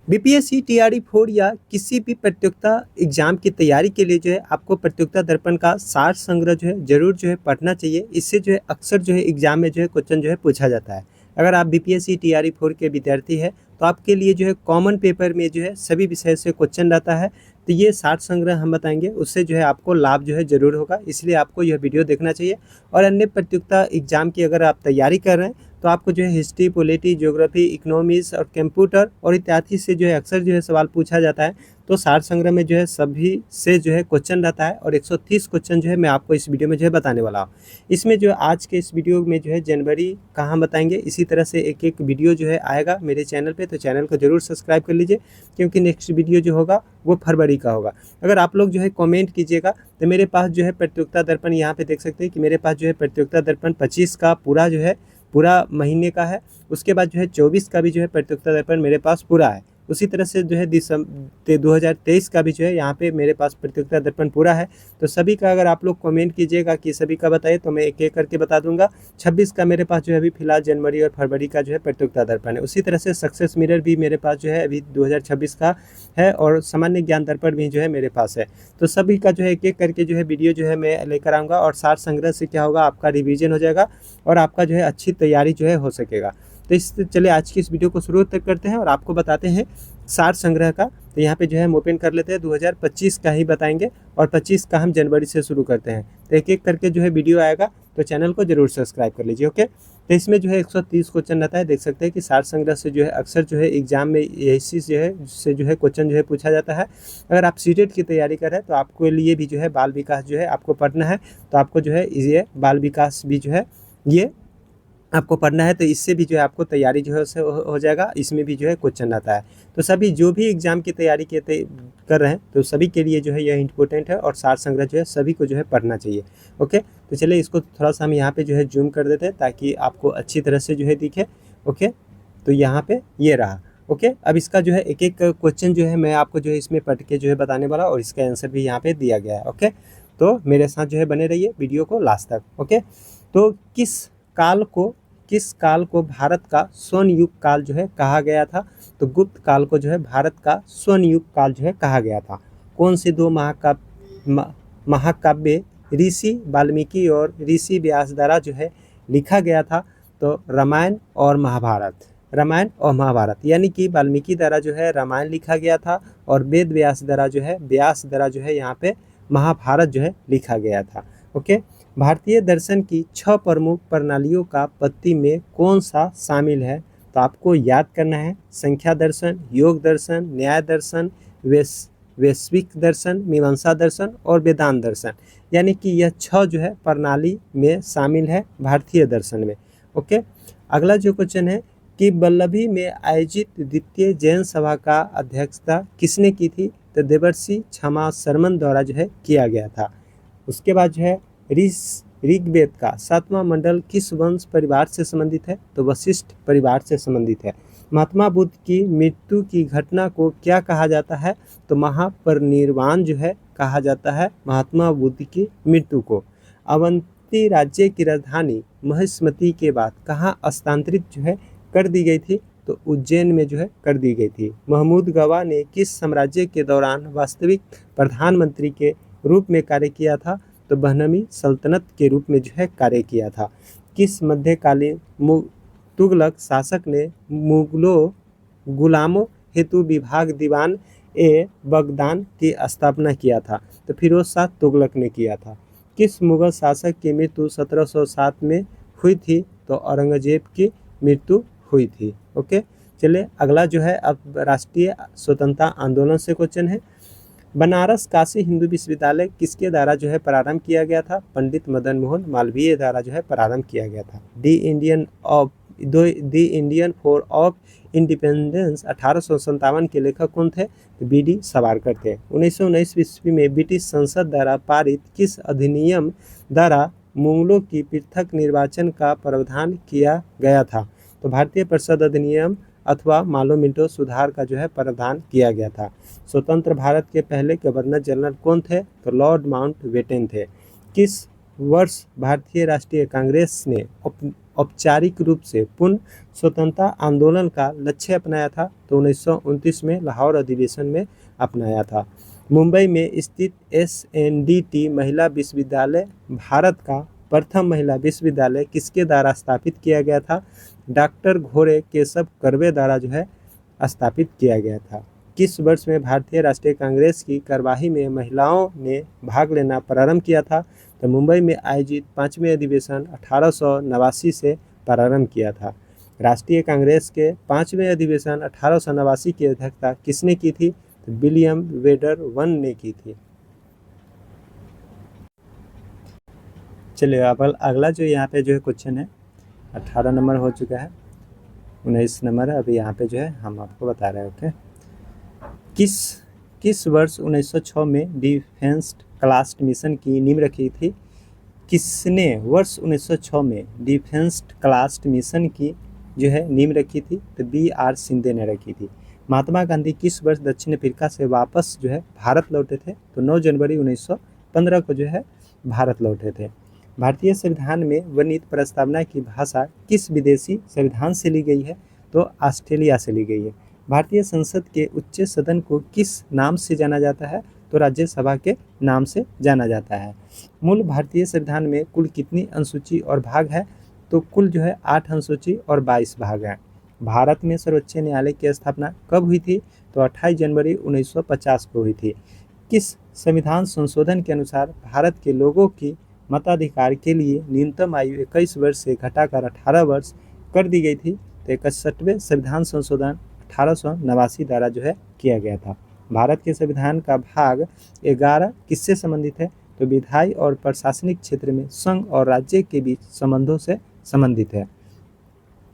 BPSC TRE 4 या किसी भी प्रतियोगिता एग्जाम की तैयारी के लिए जो है आपको प्रतियोगिता दर्पण का सार संग्रह जो है जरूर जो है पढ़ना चाहिए। इससे जो है अक्सर जो है एग्जाम में जो है क्वेश्चन जो है पूछा जाता है। अगर आप बीपीएससी टीआरई 4 के विद्यार्थी है तो आपके लिए जो है कॉमन पेपर में जो है सभी विषय से क्वेश्चन रहता है। तो ये सार संग्रह हम बताएंगे, उससे जो है आपको लाभ जो है जरूर होगा, इसलिए आपको यह वीडियो देखना चाहिए। और अन्य प्रतियोगिता एग्जाम की अगर आप तैयारी कर रहे हैं तो आपको जो है हिस्ट्री, पॉलिटी, ज्योग्राफी, इकोनॉमिक्स और कंप्यूटर और इत्यादि से जो है अक्सर जो है सवाल पूछा जाता है। तो सार संग्रह में जो है सभी से जो है क्वेश्चन रहता है और 130 क्वेश्चन जो है मैं आपको इस वीडियो में जो है बताने वाला हूँ। इसमें जो आज के इस वीडियो में जो है जनवरी का हम बताएंगे। इसी तरह से एक एक वीडियो जो है आएगा मेरे चैनल पे, तो चैनल को जरूर सब्सक्राइब कर लीजिए क्योंकि नेक्स्ट वीडियो जो होगा वो फरवरी का होगा। अगर आप लोग जो है कमेंट कीजिएगा तो मेरे पास जो है प्रतियोगिता दर्पण यहाँ पे देख सकते हैं कि मेरे पास जो है प्रतियोगिता दर्पण 25 का पूरा जो है पूरा महीने का है। उसके बाद जो है 24 का भी जो है प्रतियोगिता दर्पण मेरे पास पूरा है। उसी तरह से जो है 2023 का भी जो है यहाँ पे मेरे पास प्रतियोगिता दर्पण पूरा है। तो सभी का अगर आप लोग कमेंट कीजिएगा कि सभी का बताइए तो मैं एक एक करके बता दूंगा। 26 का मेरे पास जो है अभी फिलहाल जनवरी और फरवरी का जो है प्रतियोगिता दर्पण है। उसी तरह से सक्सेस मिरर भी मेरे पास जो है अभी 2026 का है और सामान्य ज्ञान दर्पण भी जो है मेरे पास है। तो सभी का जो है एक एक करके जो है वीडियो जो है मैं लेकर आऊँगा और सार संग्रह से क्या होगा, आपका रिविजन हो जाएगा और आपका जो है अच्छी तैयारी जो है हो सकेगा। तो इस चलिए आज की इस वीडियो को शुरू तक करते हैं और आपको बताते हैं सार संग्रह का। तो यहाँ पे जो है हम ओपन कर लेते हैं, 2025 का ही बताएंगे और 25 का हम जनवरी से शुरू करते हैं। तो एक एक करके जो है वीडियो आएगा, तो चैनल को जरूर सब्सक्राइब कर लीजिए। ओके, तो इसमें जो है 130 क्वेश्चन रहता है। देख सकते हैं कि सार संग्रह से जो है अक्सर जो है एग्जाम में ऐसी जो है से जो है क्वेश्चन जो है पूछा जाता है। अगर आप सीटेट की तैयारी कर रहे हैं तो आपके लिए भी जो है बाल विकास जो है आपको पढ़ना है। तो आपको जो है ये बाल विकास भी जो है ये आपको पढ़ना है, तो इससे भी जो है आपको तैयारी जो है उससे हो जाएगा। इसमें भी जो है क्वेश्चन आता है। तो सभी जो भी एग्जाम की तैयारी कर रहे हैं तो सभी के लिए जो है यह इंपॉर्टेंट है और सार संग्रह जो है सभी को जो है पढ़ना चाहिए। ओके, तो चलिए इसको थोड़ा सा हम यहाँ पे जो है जूम कर देते हैं ताकि आपको अच्छी तरह से जो है दिखे। ओके, तो यहाँ पे ये रहा। ओके, अब इसका जो है एक एक क्वेश्चन जो है मैं आपको जो है इसमें पढ़ के जो है बताने वाला और इसका आंसर भी यहाँ पे दिया गया है। ओके, तो मेरे साथ जो है बने रहिए वीडियो को लास्ट तक। ओके, तो किस काल को भारत का स्वर्ण युग काल जो है कहा गया था? तो गुप्त काल को जो है भारत का स्वर्ण युग काल जो है कहा गया था। कौन से दो महाकाव्य ऋषि वाल्मीकि और ऋषि व्यास द्वारा जो है लिखा गया था? तो रामायण और महाभारत। रामायण और महाभारत यानी कि वाल्मीकि द्वारा जो है रामायण लिखा गया था और वेद व्यास द्वारा जो है यहाँ पे महाभारत जो है लिखा गया था। ओके, भारतीय दर्शन की 6 प्रमुख प्रणालियों का पत्ती में कौन सा शामिल है? तो आपको याद करना है संख्या दर्शन, योग दर्शन, न्याय दर्शन, वैश्विक दर्शन, मीमांसा दर्शन और वेदांत दर्शन। यानी कि यह 6 जो है प्रणाली में शामिल है भारतीय दर्शन में। ओके, अगला जो क्वेश्चन है कि वल्लभी में आयोजित द्वितीय जैन सभा का अध्यक्षता किसने की थी? तो देवर्षि क्षमा शर्मन द्वारा जो है किया गया था। उसके बाद जो है ऋग्वेद का 7वां मंडल किस वंश परिवार से संबंधित है? तो वशिष्ठ परिवार से संबंधित है। महात्मा बुद्ध की मृत्यु की घटना को क्या कहा जाता है? तो महापरिनिर्वाण जो है कहा जाता है महात्मा बुद्ध की मृत्यु को। अवंती राज्य की राजधानी महिष्मती के बाद कहाँ स्थानांतरित जो है कर दी गई थी? तो उज्जैन में जो है कर दी गई थी। महमूद गवा ने किस साम्राज्य के दौरान वास्तविक प्रधानमंत्री के रूप में कार्य किया था? तो बहनमी सल्तनत के रूप में जो है कार्य किया था। किस मध्यकालीन तुगलक शासक ने मुगलों गुलामों हेतु विभाग दीवान ए बगदान की स्थापना किया था? तो फिरोज शाह तुगलक ने किया था। किस मुगल शासक की मृत्यु 1707 में हुई थी? तो औरंगजेब की मृत्यु हुई थी। ओके, चलिए अगला जो है अब राष्ट्रीय स्वतंत्रता आंदोलन से क्वेश्चन है। बनारस काशी हिंदू विश्वविद्यालय किसके द्वारा जो है प्रारंभ किया गया था? पंडित मदन मोहन मालवीय द्वारा जो है प्रारंभ किया गया था। दी इंडियन फॉर ऑफ इंडिपेंडेंस 1857 के लेखक कौन थे? तो बी.डी. सावरकर थे। 1919 ईस्वी में ब्रिटिश संसद द्वारा पारित किस अधिनियम द्वारा मुगलों की पृथक निर्वाचन का प्रावधान किया गया था? तो भारतीय परिषद अधिनियम अथवा मालो मिंटो सुधार का जो है प्रावधान किया गया था। स्वतंत्र भारत के पहले गवर्नर जनरल कौन थे? तो लॉर्ड माउंटबेटन थे। किस वर्ष भारतीय राष्ट्रीय कांग्रेस ने औपचारिक रूप से पूर्ण स्वतंत्रता आंदोलन का लक्ष्य अपनाया था? तो 1929 में लाहौर अधिवेशन में अपनाया था। मुंबई में स्थित SNDT महिला विश्वविद्यालय भारत का प्रथम महिला विश्वविद्यालय किसके द्वारा स्थापित किया गया था? डॉक्टर घोड़े केशव कर्वे द्वारा जो है स्थापित किया गया था। किस वर्ष में भारतीय राष्ट्रीय कांग्रेस की कार्यवाही में महिलाओं ने भाग लेना प्रारंभ किया था? तो मुंबई में आयोजित 5वें अधिवेशन 1889 से प्रारंभ किया था। राष्ट्रीय कांग्रेस के 5वें अधिवेशन 1889 की अध्यक्षता किसने की थी? तो विलियम वेडर वन ने की थी। चलिए अब अगला जो यहाँ पे जो है क्वेश्चन है, 18 नंबर हो चुका है, 19 नंबर है अभी यहाँ पे जो है हम आपको बता रहे हैं। ओके, किस वर्ष 1906 में डिफेंस क्लास्ट मिशन की नींव रखी थी? किसने वर्ष 1906 में डिफेंस क्लास्ट मिशन की जो है नींव रखी थी? तो BR सिंधे ने रखी थी। महात्मा गांधी किस वर्ष दक्षिण अफ्रीका से वापस जो है भारत लौटे थे? तो 9 जनवरी 1915 को जो है भारत लौटे थे। भारतीय संविधान में वर्णित प्रस्तावना की भाषा किस विदेशी संविधान से ली गई है? तो ऑस्ट्रेलिया से ली गई है। भारतीय संसद के उच्च सदन को किस नाम से जाना जाता है? तो राज्यसभा के नाम से जाना जाता है। मूल भारतीय संविधान में कुल कितनी अनुसूची और भाग है? तो कुल जो है 8 अनुसूची और 22 भाग हैं। भारत में सर्वोच्च न्यायालय की स्थापना कब हुई थी? तो 28 जनवरी 1950 को हुई थी। किस संविधान संशोधन के अनुसार भारत के लोगों की मताधिकार के लिए न्यूनतम आयु 21 वर्ष से घटाकर 18 वर्ष कर दी गई थी? तो 61वें संविधान संशोधन 1889 द्वारा जो है किया गया था। भारत के संविधान का भाग 11 किससे संबंधित है? तो विधायी और प्रशासनिक क्षेत्र में संघ और राज्य के बीच संबंधों से संबंधित है।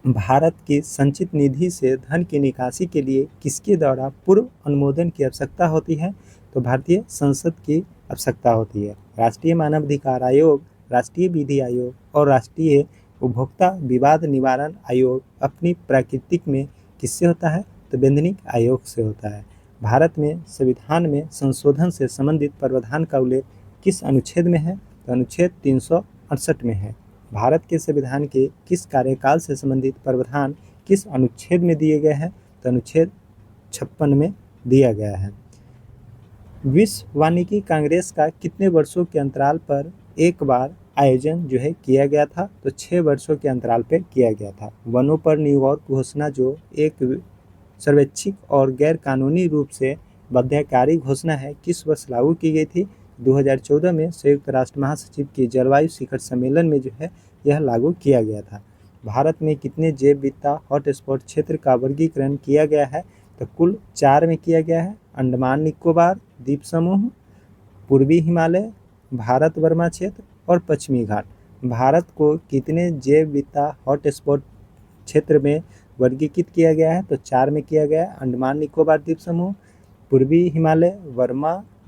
भारत की संचित निधि से धन की निकासी के लिए किसके द्वारा पूर्व अनुमोदन की आवश्यकता होती है? तो भारतीय संसद की आवश्यकता होती है। राष्ट्रीय मानवाधिकार आयोग, राष्ट्रीय विधि आयोग और राष्ट्रीय उपभोक्ता विवाद निवारण आयोग अपनी प्रकृति में किससे होता है? तो वैधानिक आयोग से होता है। भारत में संविधान में संशोधन से संबंधित प्रावधान का उल्लेख किस अनुच्छेद में है? तो अनुच्छेद 368 में है। भारत के संविधान के किस कार्यकाल से संबंधित प्रावधान किस अनुच्छेद में दिए गए हैं? तो अनुच्छेद 56 में दिया गया है। विश्व वानिकी कांग्रेस का कितने वर्षों के अंतराल पर एक बार आयोजन जो है किया गया था? तो 6 वर्षों के अंतराल पर किया गया था। वनों पर न्यूयॉर्क घोषणा जो एक सर्वैच्छिक और गैर कानूनी रूप से बाध्यकारी घोषणा है, किस वर्ष लागू की गई थी? 2014 में संयुक्त राष्ट्र महासचिव के जलवायु शिखर सम्मेलन में जो है यह लागू किया गया था। भारत में कितने जैव विविधता हॉटस्पॉट क्षेत्र का वर्गीकरण किया गया है? तो कुल 4 में किया गया है। अंडमान निकोबार द्वीप समूह, पूर्वी हिमालय, भारत वर्मा क्षेत्र और पश्चिमी घाट। भारत को कितने जैव विविधता हॉटस्पॉट क्षेत्र में वर्गीकृत किया गया है? तो 4 में किया गया है। अंडमान निकोबार द्वीप समूह, पूर्वी हिमालय,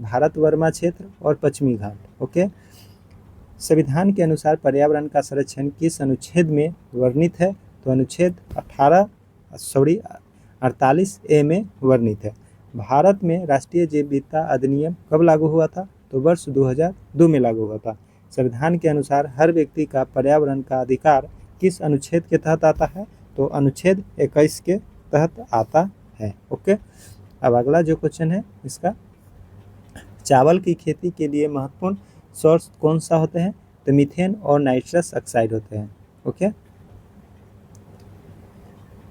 भारत वर्मा क्षेत्र और पश्चिमी घाट। ओके, संविधान के अनुसार पर्यावरण का संरक्षण किस अनुच्छेद में वर्णित है? तो अनुच्छेद 48A में वर्णित है। भारत में राष्ट्रीय जैव विविधता अधिनियम कब लागू हुआ था? तो वर्ष 2002 में लागू हुआ था। संविधान के अनुसार हर व्यक्ति का पर्यावरण का अधिकार किस अनुच्छेद के तहत आता है? तो अनुच्छेद 21 के तहत आता है। ओके, अब अगला जो क्वेश्चन है इसका, चावल की खेती के लिए महत्वपूर्ण सोर्स कौन सा होते हैं? तो मीथेन और नाइट्रस ऑक्साइड होते हैं। ओके,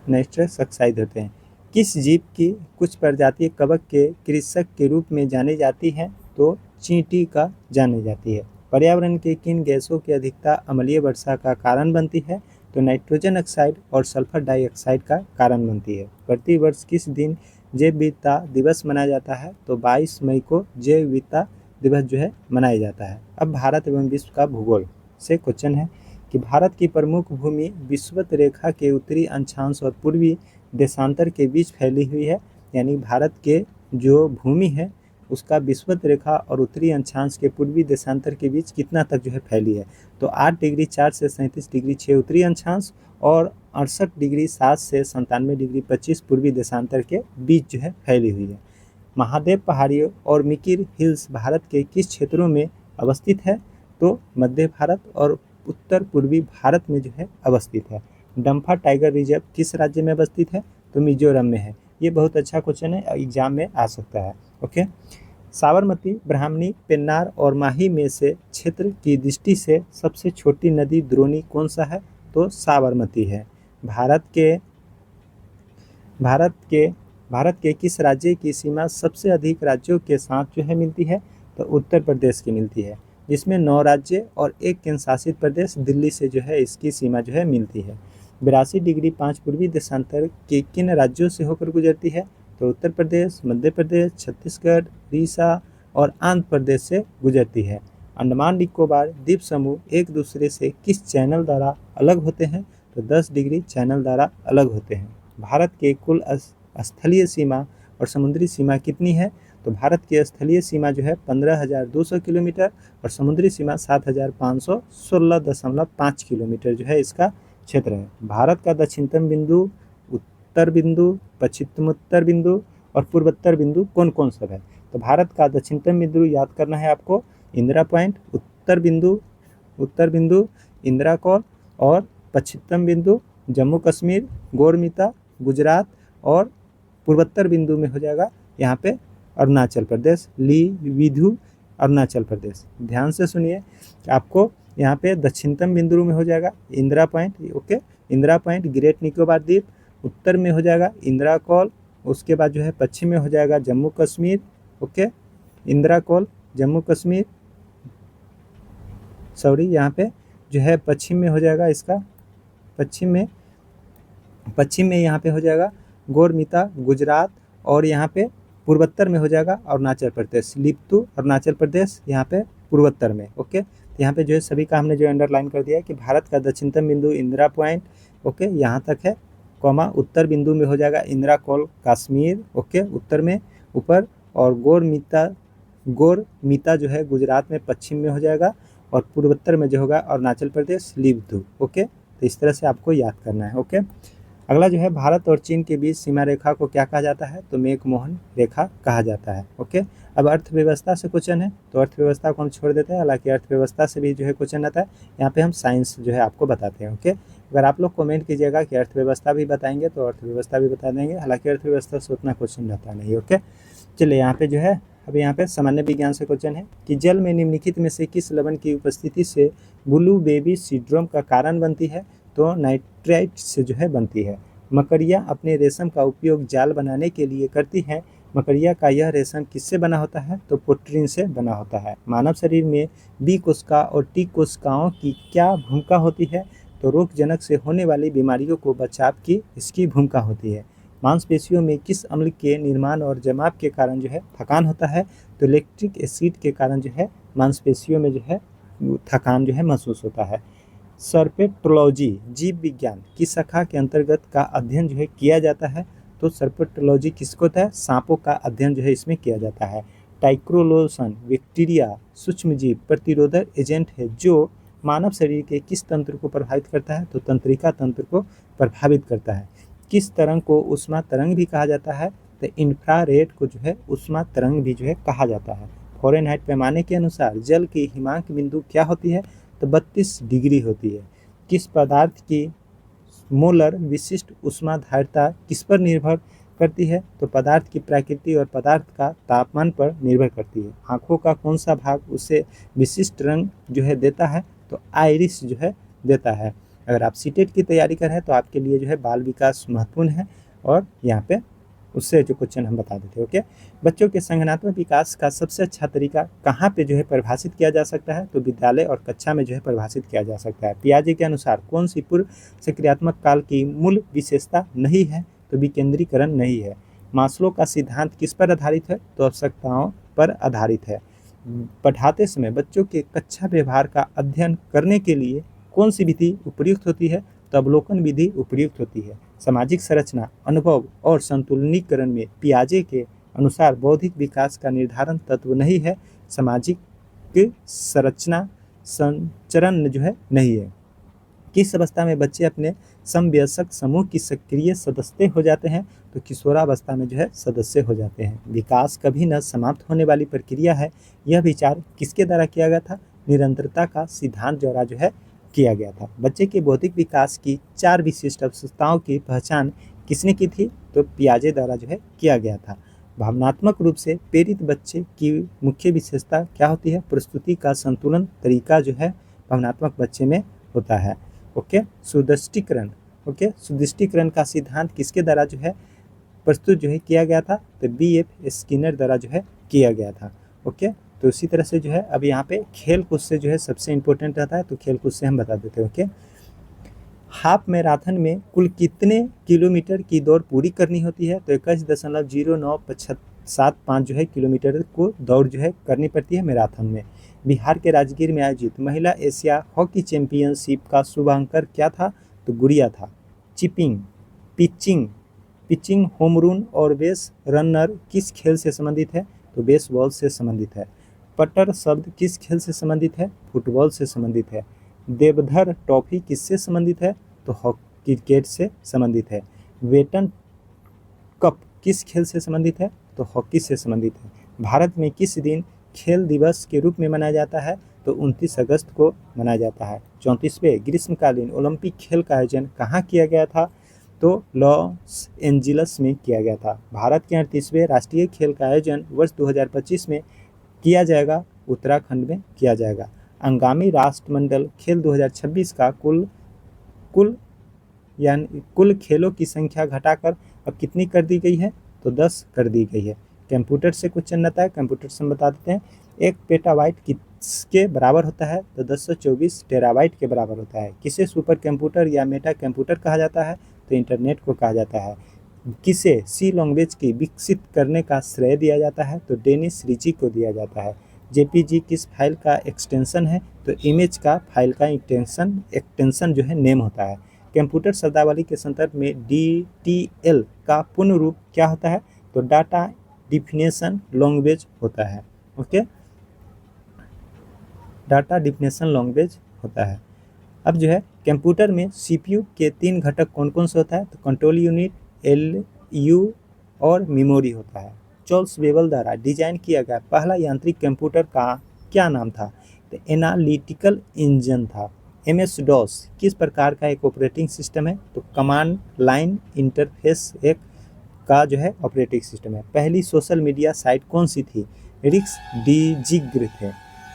नाइट्रस ऑक्साइड होते हैं। किस जीव की कुछ प्रजाति कवक के कृषक के रूप में जानी जाती है? तो चींटी का जानी जाती है। पर्यावरण के किन गैसों की अधिकता अम्लीय वर्षा का कारण बनती है? तो नाइट्रोजन ऑक्साइड और सल्फर डाइऑक्साइड का कारण बनती है। प्रति वर्ष किस दिन जैव विविधता दिवस मनाया जाता है? तो 22 मई को जैव विविधता दिवस जो है मनाया जाता है। अब भारत एवं विश्व का भूगोल से क्वेश्चन है कि भारत की प्रमुख भूमि विषुवत रेखा के उत्तरी अक्षांश और पूर्वी देशांतर के बीच फैली हुई है। यानी भारत के जो भूमि है उसका विषुवत रेखा और उत्तरी अक्षांश के पूर्वी देशांतर के बीच कितना तक जो है फैली है? तो 8 डिग्री 4 से 37 डिग्री 6 उत्तरी अक्षांश और 68 डिग्री 7 से 97 डिग्री 25 पूर्वी देशांतर के बीच जो है फैली हुई है। महादेव पहाड़ियों और मिकिर हिल्स भारत के किस क्षेत्रों में अवस्थित है? तो मध्य भारत और उत्तर पूर्वी भारत में जो है अवस्थित है। डम्फा टाइगर रिजर्व किस राज्य में अवस्थित है? तो मिजोरम में है। ये बहुत अच्छा क्वेश्चन है, एग्जाम में आ सकता है। ओके, साबरमती, ब्राह्मणी, पेन्नार और माही में से क्षेत्र की दृष्टि से सबसे छोटी नदी द्रोणी कौन सा है? तो साबरमती है। भारत के भारत के भारत के किस राज्य की सीमा सबसे अधिक राज्यों के साथ जो है मिलती है? तो उत्तर प्रदेश की मिलती है, जिसमें 9 राज्य और 1 केंद्र शासित प्रदेश दिल्ली से जो है इसकी सीमा जो है मिलती है। 82 डिग्री 5 पूर्वी देशांतर के किन राज्यों से होकर गुजरती है? तो उत्तर प्रदेश, मध्य प्रदेश, छत्तीसगढ़, उड़ीसा और आंध्र प्रदेश से गुजरती है। अंडमान निकोबार द्वीप समूह एक दूसरे से किस चैनल द्वारा अलग होते हैं? तो 10 डिग्री चैनल द्वारा अलग होते हैं। भारत के कुल स्थलीय सीमा और समुद्री सीमा कितनी है? तो भारत की स्थलीय सीमा जो है 15,200 किलोमीटर और समुद्री सीमा 7,516.5 किलोमीटर जो है इसका क्षेत्र है। भारत का दक्षिणतम बिंदु, उत्तर बिंदु, पश्चिमोत्तर बिंदु और पूर्वोत्तर बिंदु कौन कौन सब है? तो भारत का दक्षिणतम बिंदु याद करना है आपको, इंदिरा पॉइंट। उत्तर बिंदु इंदिरा कॉल और पश्चिमतम बिंदु जम्मू कश्मीर, गोरमिता, गुजरात और पूर्वोत्तर बिंदु में हो जाएगा यहाँ पे अरुणाचल प्रदेश, ली विधु अरुणाचल प्रदेश। ध्यान से सुनिए, आपको यहाँ पे दक्षिणतम बिंदु में हो जाएगा Indira point. Okay, Indira point great Nicobar द्वीप, उत्तर में हो जाएगा इंदिरा कॉल, उसके बाद जो है पश्चिम में हो जाएगा Jammu Kashmir. Okay, Indira call Jammu Kashmir, sorry यहाँ पे जो है पश्चिम में हो जाएगा इसका, पश्चिम में यहाँ पे हो जाएगा गोरमिता गुजरात और यहाँ पे पूर्वोत्तर में हो जाएगा अरुणाचल प्रदेश, लिप्तू अरुणाचल प्रदेश यहाँ पे पूर्वोत्तर में। ओके, तो यहाँ पे जो है सभी का हमने जो अंडरलाइन कर दिया है कि भारत का दक्षिणतम बिंदु इंदिरा पॉइंट, ओके, यहाँ तक है, कॉमा उत्तर बिंदु में हो जाएगा इंदिरा कॉल कश्मीर, ओके, उत्तर में ऊपर, और गोरमिता जो है गुजरात में पश्चिम में हो जाएगा और पूर्वोत्तर में जो होगा अरुणाचल प्रदेश लिप्तू। ओके, तो इस तरह से आपको याद करना है। ओके, अगला जो है भारत और चीन के बीच सीमा रेखा को क्या कहा जाता है? तो मैकमोहन रेखा कहा जाता है। ओके, अब अर्थव्यवस्था से क्वेश्चन है, तो अर्थव्यवस्था को हम छोड़ देते हैं, हालांकि अर्थव्यवस्था से भी जो है क्वेश्चन आता है। यहाँ पे हम साइंस जो है आपको बताते हैं। ओके, अगर आप लोग कमेंट कीजिएगा कि अर्थव्यवस्था भी बताएंगे तो अर्थव्यवस्था भी बता देंगे, हालांकि अर्थव्यवस्था से उतना क्वेश्चन रहता नहीं। ओके, चलिए यहाँ पे जो है अब यहाँ पे सामान्य विज्ञान से क्वेश्चन है कि जल में निम्नलिखित में से किस लवण की उपस्थिति से ब्लू बेबी सिंड्रोम का कारण बनती है? तो नाइट्राइट से जो है बनती है। मकड़ियाँ अपने रेशम का उपयोग जाल बनाने के लिए करती हैं। मकड़िया का यह रेशम किससे बना होता है? तो प्रोटीन से बना होता है। मानव शरीर में बी कोशिका और टी कोशिकाओं की क्या भूमिका होती है? तो रोगजनक से होने वाली बीमारियों को बचाव की इसकी भूमिका होती है। मांसपेशियों में किस अम्ल के निर्माण और जमाव के कारण जो है थकान होता है? तो लैक्टिक एसिड के कारण जो है मांसपेशियों में जो है थकान जो है महसूस होता है। सर्पेटोलॉजी जीव विज्ञान की शाखा के अंतर्गत का अध्ययन जो है किया जाता है? तो सर्पेटोलॉजी किसको होता है? सांपों का अध्ययन जो है इसमें किया जाता है। टाइक्रोलोसन बैक्टीरिया सूक्ष्मजीव प्रतिरोधक एजेंट है जो मानव शरीर के किस तंत्र को प्रभावित करता है? तो तंत्रिका तंत्र को प्रभावित करता है। किस तरंग को ऊष्मा तरंग भी कहा जाता है? तो इंफ्रारेड को जो है ऊष्मा तरंग भी जो है कहा जाता है। फ़ारेनहाइट पैमाने के अनुसार जल की हिमांक बिंदु क्या होती है? तो 32 डिग्री होती है। किस पदार्थ की मोलर विशिष्ट ऊष्माधारिता किस पर निर्भर करती है? तो पदार्थ की प्रकृति और पदार्थ का तापमान पर निर्भर करती है। आँखों का कौन सा भाग उसे विशिष्ट रंग जो है देता है? तो आइरिस जो है देता है। अगर आप सीटेट की तैयारी कर रहे हैं तो आपके लिए जो है बाल विकास महत्वपूर्ण है और यहाँ पे उससे जो क्वेश्चन हम बता देते हैं। ओके, बच्चों के संज्ञानात्मक विकास का सबसे अच्छा तरीका कहाँ पे जो है परिभाषित किया जा सकता है? तो विद्यालय और कक्षा में जो है परिभाषित किया जा सकता है। पियाजे के अनुसार कौन सी पूर्व सक्रियात्मक काल की मूल विशेषता नहीं है? तो विकेंद्रीकरण नहीं है। मास्लो का सिद्धांत किस पर आधारित है? तो आवश्यकताओं पर आधारित है। पढ़ाते समय बच्चों के कक्षा व्यवहार का अध्ययन करने के लिए कौन सी विधि उपयुक्त होती है? तो अवलोकन विधि उपयुक्त होती है। सामाजिक संरचना, अनुभव और संतुलनीकरण में पियाजे के अनुसार बौद्धिक विकास का निर्धारण तत्व नहीं है। सामाजिक संरचना संचरण जो है नहीं है। किस अवस्था में बच्चे अपने समवयस्क समूह की सक्रिय सदस्य हो जाते हैं? तो किशोरावस्था में जो है सदस्य हो जाते हैं। विकास कभी न समाप्त होने वाली प्रक्रिया है। यह विचार किसके द्वारा किया गया था? निरंतरता का सिद्धांत द्वारा जो है किया गया था। बच्चे के बौद्धिक विकास की 4 विशिष्ट अवस्थाओं की पहचान किसने की थी? तो पियाजे द्वारा जो है किया गया था। भावनात्मक रूप से प्रेरित बच्चे की मुख्य विशेषता क्या होती है? प्रस्तुति का संतुलन तरीका जो है भावनात्मक बच्चे में होता है। ओके, सुदृष्टिकरण। ओके, सुदृष्टिकरण का सिद्धांत किसके द्वारा जो है प्रस्तुत जो है किया गया था? तो B.F. स्किनर द्वारा जो है किया गया था। ओके, तो इसी तरह से जो है अब यहाँ पे खेल कूद से जो है सबसे इम्पोर्टेंट रहता है, तो खेल कूद से हम बता देते हैं। ओके, हाफ मैराथन में कुल कितने किलोमीटर की दौड़ पूरी करनी होती है? तो 21.0975 जो है किलोमीटर को दौड़ जो है करनी पड़ती है मैराथन में। बिहार के राजगीर में आयोजित महिला एशिया हॉकी चैंपियनशिप का शुभांकर क्या था? तो गुड़िया था। चिपिंग, पिचिंग, होम रन और बेस रनर किस खेल से संबंधित है? तो बेसबॉल से संबंधित है। पटर शब्द किस खेल से संबंधित है? फुटबॉल से संबंधित है। देवधर ट्रॉफी किससे संबंधित है? तो क्रिकेट से संबंधित है। वेटन कप किस खेल से संबंधित है? तो हॉकी से संबंधित है। भारत में किस दिन खेल दिवस के रूप में मनाया जाता है? तो 29 अगस्त को मनाया जाता है। 34वें ग्रीष्मकालीन ओलंपिक खेल का आयोजन कहाँ किया गया था? तो लॉस एंजिल्स में किया गया था। भारत के 38वें राष्ट्रीय खेल का आयोजन वर्ष 2025 में किया जाएगा, उत्तराखंड में किया जाएगा। अंगामी राष्ट्रमंडल खेल 2026 का कुल खेलों की संख्या घटाकर अब कितनी कर दी गई है? तो 10 कर दी गई है। कंप्यूटर से क्वेश्चन रहता है, कंप्यूटर से हम बता देते हैं। 1 पेटाबाइट किसके बराबर होता है? तो 1024 टेराबाइट के बराबर होता है। किसे सुपर कंप्यूटर या मेटा कंप्यूटर कहा जाता है? तो इंटरनेट को कहा जाता है। किसे सी लैंग्वेज की विकसित करने का श्रेय दिया जाता है? तो डेनिस रिची को दिया जाता है। जेपीजी किस फाइल का एक्सटेंशन है? तो इमेज का फाइल का एक्सटेंशन जो है नेम होता है। कंप्यूटर शब्दावली के संदर्भ में DTL का पूर्ण रूप क्या होता है? तो डाटा डिफिनेशन लैंग्वेज होता है। ओके, डाटा डिफिनेशन लैंग्वेज होता है। अब जो है कंप्यूटर में CPU के 3 घटक कौन कौन से होता है? तो कंट्रोल यूनिट, LU और मेमोरी होता है। चार्ल्स बेबल द्वारा डिजाइन किया गया पहला यांत्रिक कंप्यूटर का क्या नाम था? तो एनालिटिकल इंजन था। MS-DOS किस प्रकार का एक ऑपरेटिंग सिस्टम है? तो कमांड लाइन इंटरफेस एक का जो है ऑपरेटिंग सिस्टम है। पहली सोशल मीडिया साइट कौन सी थी? रिक्स डिजिग्र थे।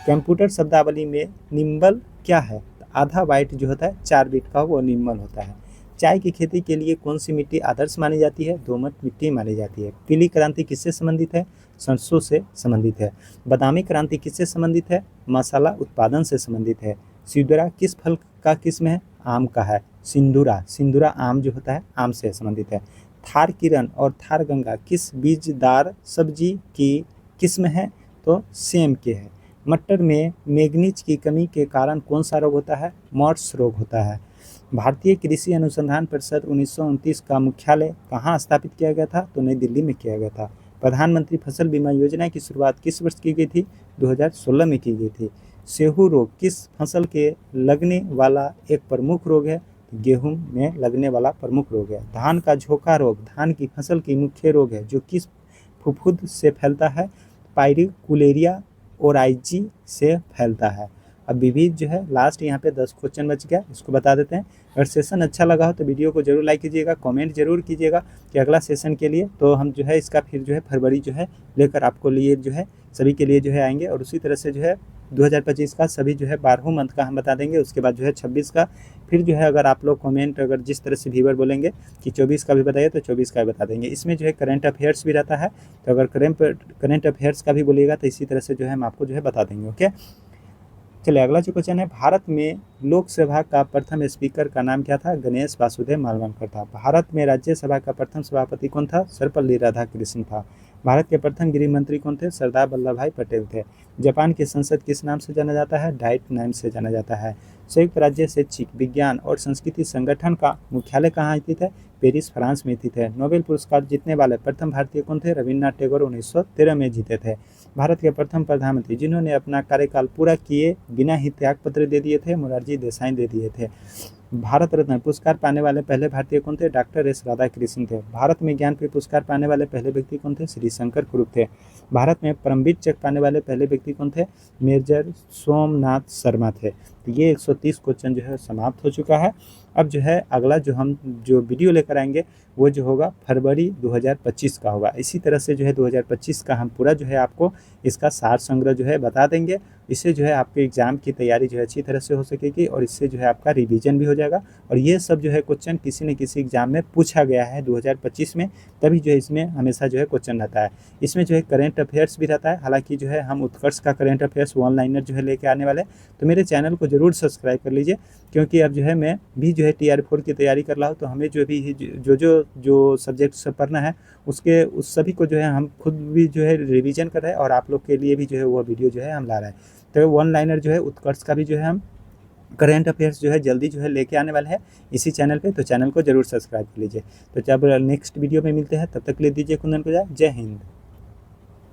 कंप्यूटर शब्दावली में निम्बल क्या है? तो आधा बाइट जो होता है 4 बिट का वो निम्बल होता है। चाय की खेती के लिए कौन सी मिट्टी आदर्श मानी जाती है? दोमट मिट्टी मानी जाती है। पीली क्रांति किससे संबंधित है? सरसों से संबंधित है। बादामी क्रांति किससे संबंधित है? मसाला उत्पादन से संबंधित है। सिंदूरा किस फल का किस्म है? आम का है। सिंदूरा आम जो होता है आम से संबंधित है। थार किरण और थार गंगा किस बीजदार सब्जी की किस्म है? तो सेम के है। मटर में मैग्नीज की कमी के कारण कौन सा रोग होता है? मॉर्स रोग होता है। भारतीय कृषि अनुसंधान परिषद 1929 का मुख्यालय कहाँ स्थापित किया गया था? तो नई दिल्ली में किया गया था। प्रधानमंत्री फसल बीमा योजना की शुरुआत किस वर्ष की गई थी? 2016 में की गई थी। सेहू रोग किस फसल के लगने वाला एक प्रमुख रोग है? गेहूं में लगने वाला प्रमुख रोग है। धान का झोंका रोग धान की फसल की मुख्य रोग है जो किस फफूंद से फैलता है? पाइरिकुलेरिया ओराइजी से फैलता है। अब विविध जो है लास्ट यहाँ पे 10 क्वेश्चन बच गया, इसको बता देते हैं। अगर सेशन अच्छा लगा हो तो वीडियो को जरूर लाइक कीजिएगा, कमेंट जरूर कीजिएगा कि अगला सेशन के लिए तो हम जो है इसका फिर जो है फरवरी जो है लेकर आपको लिए जो है सभी के लिए जो है आएंगे। और उसी तरह से जो है 2025 का सभी जो है 12वें मंथ का हम बता देंगे। उसके बाद जो है 26 का फिर जो है अगर आप लोग कमेंट अगर जिस तरह से व्यूअर बोलेंगे कि 24 का भी बताइए तो 24 का भी बता देंगे। इसमें जो है करंट अफेयर्स भी रहता है, तो अगर करंट अफेयर्स का भी बोलिएगा तो इसी तरह से जो है हम आपको जो है बता देंगे। ओके, चलिए अगला जो क्वेश्चन है, भारत में लोकसभा का प्रथम स्पीकर का नाम क्या था? गणेश वासुदेव मालवणकर था। भारत में राज्यसभा का प्रथम सभापति कौन था? सर्वपल्ली राधाकृष्णन था। भारत के प्रथम गृह मंत्री कौन थे? सरदार वल्लभ भाई पटेल थे। जापान की संसद किस नाम से जाना जाता है? डाइट नाम से जाना जाता है। संयुक्त राज्य शैक्षिक विज्ञान और संस्कृति संगठन का मुख्यालय कहाँ स्थित है? पेरिस, फ्रांस में स्थित है। नोबेल पुरस्कार जीतने वाले प्रथम भारतीय कौन थे? रविन्द्रनाथ टैगोर 1913 में जीते थे। भारत के प्रथम प्रधानमंत्री जिन्होंने अपना कार्यकाल पूरा किए बिना ही त्यागपत्र दे दिए थे? मोरारजी देसाई दे दिए थे। भारत रत्न पुरस्कार पाने वाले पहले भारतीय कौन थे? डॉक्टर एस राधाकृष्णन थे। भारत में ज्ञानपीठ पुरस्कार पाने वाले पहले व्यक्ति कौन थे? श्री शंकर कुरुप थे। भारत में परमवीर चक्र पाने वाले पहले व्यक्ति कौन थे? मेजर सोमनाथ शर्मा थे। तो ये 130 क्वेश्चन जो है समाप्त हो चुका है। अब जो है अगला जो वीडियो लेकर आएंगे वो जो होगा फरवरी 2025 का होगा। इसी तरह से जो है 2025 का हम पूरा जो है आपको इसका सार संग्रह जो है बता देंगे। इससे जो है आपके एग्ज़ाम की तैयारी जो है अच्छी तरह से हो सकेगी और इससे जो है आपका रिवीजन भी हो जाएगा। और ये सब जो है क्वेश्चन किसी न किसी एग्ज़ाम में पूछा गया है 2025 में, तभी जो है इसमें हमेशा जो है क्वेश्चन रहता है। इसमें जो है करेंट अफेयर्स भी रहता है। हालांकि जो है हम उत्कर्ष का करेंट अफेयर्स वन लाइनर जो है लेके आने वाले हैं, तो मेरे चैनल को ज़रूर सब्सक्राइब कर लीजिए, क्योंकि अब जो है मैं भी जो है TR4 की तैयारी कर रहा हूँ। तो हमें जो भी जो सब्जेक्ट सब पढ़ना है उसके उस सभी को जो है हम खुद भी जो है रिवीजन कर रहे हैं और आप लोग के लिए भी जो है वो वीडियो जो है हम ला रहे हैं। तो वन लाइनर जो है उत्कर्ष का भी जो है हम करेंट अफेयर्स जो है जल्दी जो है लेके आने वाले हैं इसी चैनल पे। तो चैनल को जरूर सब्सक्राइब कर लीजिए। तो जब नेक्स्ट वीडियो में मिलते हैं तब तक ले दीजिए कुंदन को जय हिंद।